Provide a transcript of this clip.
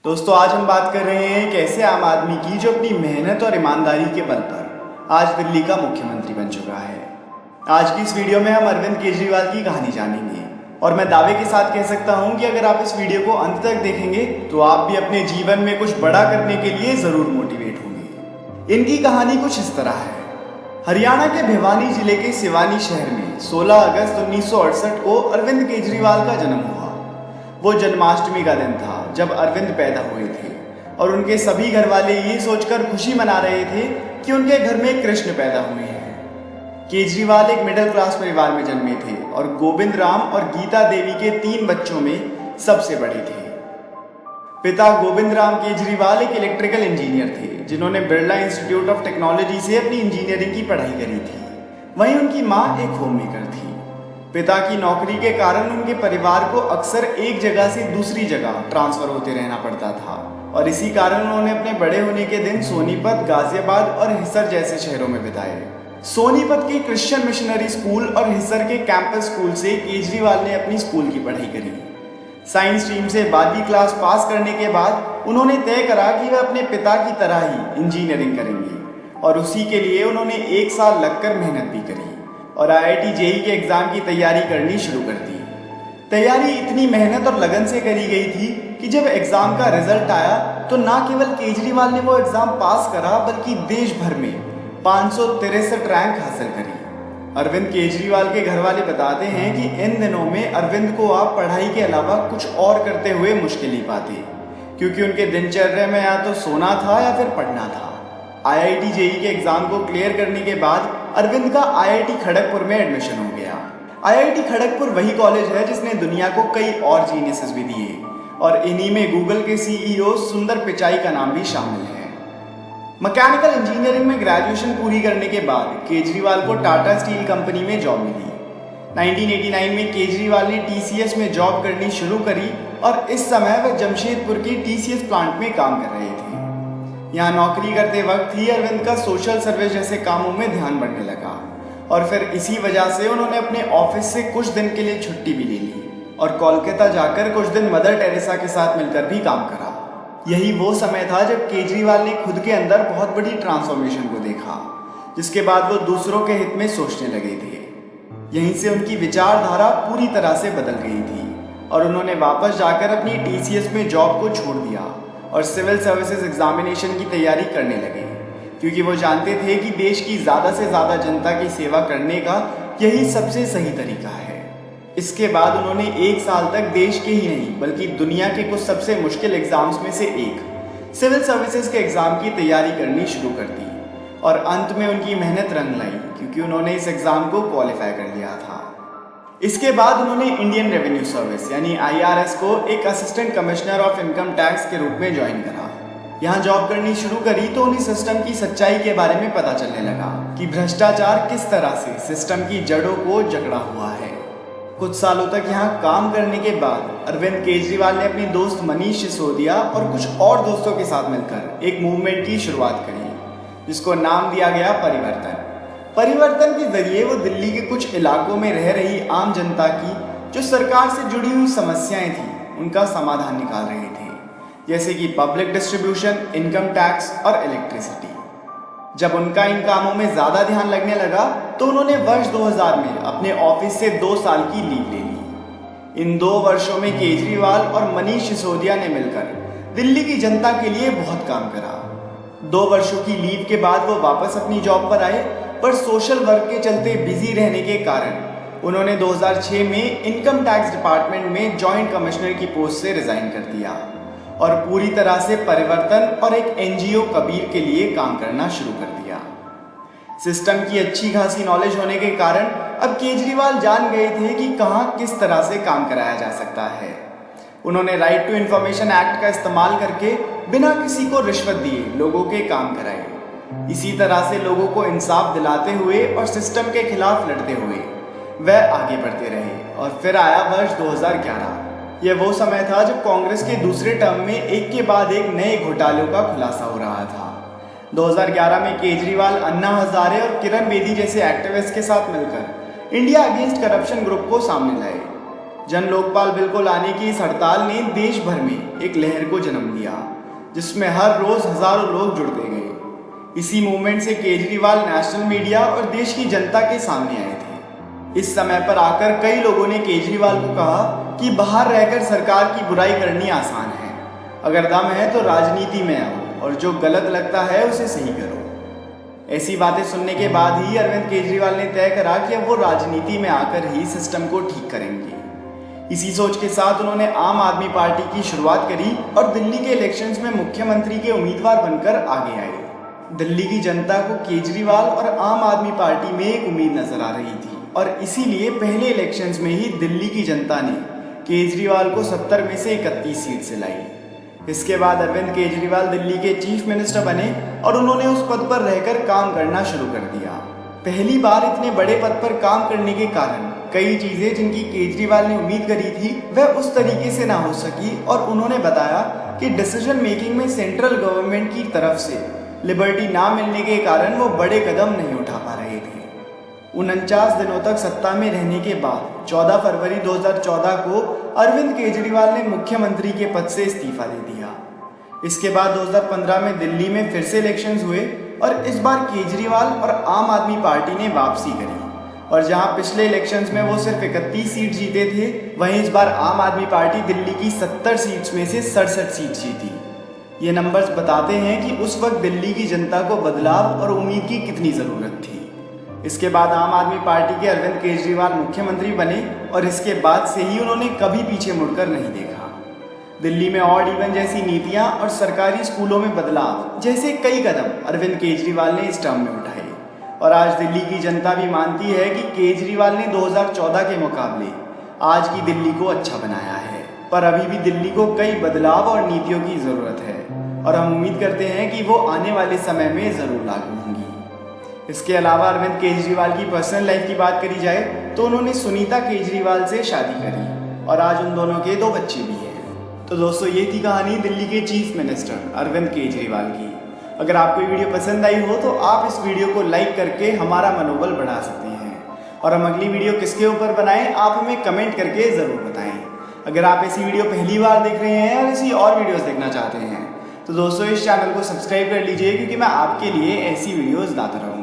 दोस्तों आज हम बात कर रहे हैं कैसे आम आदमी की जो अपनी मेहनत और ईमानदारी के बल पर आज दिल्ली का मुख्यमंत्री बन चुका है। आज की इस वीडियो में हम अरविंद केजरीवाल की कहानी जानेंगे और मैं दावे के साथ कह सकता हूं कि अगर आप इस वीडियो को अंत तक देखेंगे तो आप भी अपने जीवन में कुछ बड़ा करने के लिए जरूर मोटिवेट होंगे। इनकी कहानी कुछ इस तरह है। हरियाणा के भिवानी जिले के सिवानी शहर में 16 अगस्त 1968 को अरविंद केजरीवाल का जन्म हुआ। वो जन्माष्टमी का दिन था जब अरविंद पैदा हुए थे और उनके सभी घर वाले ये सोचकर खुशी मना रहे थे कि उनके घर में कृष्ण पैदा हुए हैं। केजरीवाल एक मिडिल क्लास परिवार में जन्मे थे और गोविंद राम और गीता देवी के 3 बच्चों में सबसे बड़े थे। पिता गोविंद राम केजरीवाल एक इलेक्ट्रिकल इंजीनियर थे जिन्होंने बिरला इंस्टीट्यूट ऑफ टेक्नोलॉजी से अपनी इंजीनियरिंग की पढ़ाई करी थी। वहीं उनकी माँ एक होम मेकर थी। पिता की नौकरी के कारण उनके परिवार को अक्सर एक जगह से दूसरी जगह ट्रांसफर होते रहना पड़ता था और इसी कारण उन्होंने अपने बड़े होने के दिन सोनीपत, गाजियाबाद और हिसर जैसे शहरों में बिताए। सोनीपत के क्रिश्चियन मिशनरी स्कूल और हिसर के कैंपस स्कूल से केजरीवाल ने अपनी स्कूल की पढ़ाई करी। साइंस स्ट्रीम से 12वीं क्लास पास करने के बाद उन्होंने तय करा कि वह अपने पिता की तरह ही इंजीनियरिंग करेंगे और उसी के लिए उन्होंने 1 साल लगकर मेहनत भी करी और IIT JEE के एग्जाम की तैयारी करनी शुरू कर दी। तैयारी इतनी मेहनत और लगन से करी गई थी कि जब एग्जाम का रिजल्ट आया तो ना केवल केजरीवाल ने वो एग्जाम पास करा बल्कि देश भर में 563 रैंक हासिल करी। अरविंद केजरीवाल के घर वाले बताते हैं कि इन दिनों में अरविंद को आप पढ़ाई के अलावा कुछ और करते हुए मुश्किल ही पाते, क्योंकि उनके दिनचर्या में या तो सोना था या फिर पढ़ना था। IIT JEE के एग्जाम को क्लियर करने के बाद अरविंद का IIT खड़गपुर में एडमिशन हो गया। IIT खड़गपुर वही कॉलेज है जिसने दुनिया को कई और जीनियसेस भी दिए और इन्हीं में गूगल के CEO सुंदर पिचाई का नाम भी शामिल है। मैकेनिकल इंजीनियरिंग में ग्रेजुएशन पूरी करने के बाद केजरीवाल को टाटा स्टील कंपनी में जॉब मिली। 1989 में केजरीवाल ने TCS में जॉब करनी शुरू करी और इस समय वह जमशेदपुर के TCS प्लांट में काम कर रहे थे। यहाँ नौकरी करते वक्त ही अरविंद का सोशल सर्विस जैसे कामों में ध्यान बढ़ने लगा और फिर इसी वजह से उन्होंने अपने ऑफिस से कुछ दिन के लिए छुट्टी भी ले ली और कोलकाता जाकर कुछ दिन मदर टेरेसा के साथ मिलकर भी काम करा। यही वो समय था जब केजरीवाल ने खुद के अंदर बहुत बड़ी ट्रांसफॉर्मेशन को देखा, जिसके बाद वो दूसरों के हित में सोचने लगे थे। यहीं से उनकी विचारधारा पूरी तरह से बदल गई थी और उन्होंने वापस जाकर अपनी TCS में जॉब को छोड़ दिया और सिविल सर्विसेज एग्जामिनेशन की तैयारी करने लगे, क्योंकि वो जानते थे कि देश की ज़्यादा से ज़्यादा जनता की सेवा करने का यही सबसे सही तरीका है। इसके बाद उन्होंने 1 साल तक देश के ही नहीं बल्कि दुनिया के कुछ सबसे मुश्किल एग्जाम्स में से एक सिविल सर्विसेज के एग्ज़ाम की तैयारी करनी शुरू कर दी और अंत में उनकी मेहनत रंग लाई, क्योंकि उन्होंने इस एग्ज़ाम को क्वालिफाई कर लिया था। इसके बाद उन्होंने इंडियन रेवेन्यू सर्विस यानी IRS को एक assistant commissioner of income tax के रूप में ज्वाइन करा। यहाँ जॉब करनी शुरू करी तो उन्हें सिस्टम की सच्चाई के बारे में पता चलने लगा कि भ्रष्टाचार किस तरह से सिस्टम की जड़ों को जकड़ा हुआ है। कुछ सालों तक यहाँ काम करने के बाद अरविंद केजरीवाल ने अपने दोस्त मनीष सिसोदिया और कुछ और दोस्तों के साथ मिलकर एक मूवमेंट की शुरुआत करी, जिसको नाम दिया गया परिवर्तन के जरिए वो दिल्ली के कुछ इलाकों में रह रही आम जनता की जो सरकार से जुड़ी हुई समस्याएं थी उनका समाधान निकाल रहे थे, जैसे कि पब्लिक डिस्ट्रीब्यूशन, इनकम टैक्स और इलेक्ट्रिसिटी। जब उनका इन कामों में ज़्यादा ध्यान लगने लगा तो उन्होंने वर्ष 2000 में अपने ऑफिस से 2 साल की लीव ले ली। इन 2 वर्षों में केजरीवाल और मनीष सिसोदिया ने मिलकर दिल्ली की जनता के लिए बहुत काम करा। 2 वर्षों की लीव के बाद वो वापस अपनी जॉब पर आए, पर सोशल वर्क के चलते बिजी रहने के कारण उन्होंने 2006 में इनकम टैक्स डिपार्टमेंट में जॉइंट कमिश्नर की पोस्ट से रिजाइन कर दिया और पूरी तरह से परिवर्तन और एक NGO कबीर के लिए काम करना शुरू कर दिया। सिस्टम की अच्छी खासी नॉलेज होने के कारण अब केजरीवाल जान गए थे कि कहाँ किस तरह से काम कराया जा सकता है। उन्होंने राइट टू इंफॉर्मेशन एक्ट का इस्तेमाल करके बिना किसी को रिश्वत दिए लोगों के काम कराए। इसी तरह से लोगों को इंसाफ दिलाते हुए और सिस्टम के खिलाफ लड़ते हुए वह आगे बढ़ते रहे और फिर आया वर्ष 2011। यह वो समय था जब कांग्रेस के दूसरे टर्म में एक के बाद एक नए घोटालों का खुलासा हो रहा था। 2011 में केजरीवाल अन्ना हजारे और किरण बेदी जैसे एक्टिविस्ट के साथ मिलकर इंडिया अगेंस्ट करप्शन ग्रुप को सामने लाए। जन लोकपाल बिल को लाने की इस हड़ताल ने देश भर में एक लहर को जन्म दिया, जिसमें हर रोज हजारों लोग जुड़ते गए। इसी मूवमेंट से केजरीवाल नेशनल मीडिया और देश की जनता के सामने आए थे। इस समय पर आकर कई लोगों ने केजरीवाल को कहा कि बाहर रहकर सरकार की बुराई करनी आसान है, अगर दम है तो राजनीति में आओ और जो गलत लगता है उसे सही करो। ऐसी बातें सुनने के बाद ही अरविंद केजरीवाल ने तय करा कि अब वो राजनीति में आकर ही सिस्टम को ठीक करेंगे। इसी सोच के साथ उन्होंने आम आदमी पार्टी की शुरुआत करी और दिल्ली के इलेक्शंस में मुख्यमंत्री के उम्मीदवार बनकर आगे आए। दिल्ली की जनता को केजरीवाल और आम आदमी पार्टी में एक उम्मीद नजर आ रही थी और इसीलिए पहले इलेक्शंस में ही दिल्ली की जनता ने केजरीवाल को 70 में से 31 सीट से लाई। इसके बाद अरविंद केजरीवाल दिल्ली के चीफ मिनिस्टर बने और उन्होंने उस पद पर रहकर काम करना शुरू कर दिया। पहली बार इतने बड़े पद पर काम करने के कारण कई चीजें जिनकी केजरीवाल ने उम्मीद करी थी वह उस तरीके से ना हो सकी और उन्होंने बताया कि डिसीजन मेकिंग में सेंट्रल गवर्नमेंट की तरफ से लिबर्टी ना मिलने के कारण वो बड़े कदम नहीं उठा पा रहे थे। 49 दिनों तक सत्ता में रहने के बाद 14 फरवरी 2014 को अरविंद केजरीवाल ने मुख्यमंत्री के पद से इस्तीफा दे दिया। इसके बाद 2015 में दिल्ली में फिर से इलेक्शंस हुए और इस बार केजरीवाल और आम आदमी पार्टी ने वापसी करी और जहां पिछले इलेक्शंस में वो सिर्फ 31 सीट जीते थे, वहीं इस बार आम आदमी पार्टी दिल्ली की 70 सीट्स में से 67 सीट जीती। ये नंबर्स बताते हैं कि उस वक्त दिल्ली की जनता को बदलाव और उम्मीद की कितनी ज़रूरत थी। इसके बाद आम आदमी पार्टी के अरविंद केजरीवाल मुख्यमंत्री बने और इसके बाद से ही उन्होंने कभी पीछे मुड़कर नहीं देखा। दिल्ली में ऑड इवन जैसी नीतियां और सरकारी स्कूलों में बदलाव जैसे कई कदम अरविंद केजरीवाल ने इस टर्म में उठाए और आज दिल्ली की जनता भी मानती है कि केजरीवाल ने 2014 के मुकाबले आज की दिल्ली को अच्छा बनाया है, पर अभी भी दिल्ली को कई बदलाव और नीतियों की ज़रूरत है और हम उम्मीद करते हैं कि वो आने वाले समय में ज़रूर लागू होंगी। इसके अलावा अरविंद केजरीवाल की पर्सनल लाइफ की बात करी जाए तो उन्होंने सुनीता केजरीवाल से शादी करी और आज उन दोनों के 2 बच्चे भी हैं। तो दोस्तों, ये थी कहानी दिल्ली के चीफ मिनिस्टर अरविंद केजरीवाल की। अगर आपको ये वीडियो पसंद आई हो तो आप इस वीडियो को लाइक करके हमारा मनोबल बढ़ा सकते हैं और हम अगली वीडियो किसके ऊपर बनाएं आप हमें कमेंट करके ज़रूर बताएं। अगर आप ऐसी वीडियो पहली बार देख रहे हैं और ऐसी और वीडियोस देखना चाहते हैं तो दोस्तों इस चैनल को सब्सक्राइब कर लीजिए, क्योंकि मैं आपके लिए ऐसी वीडियोस लाता रहूँगा।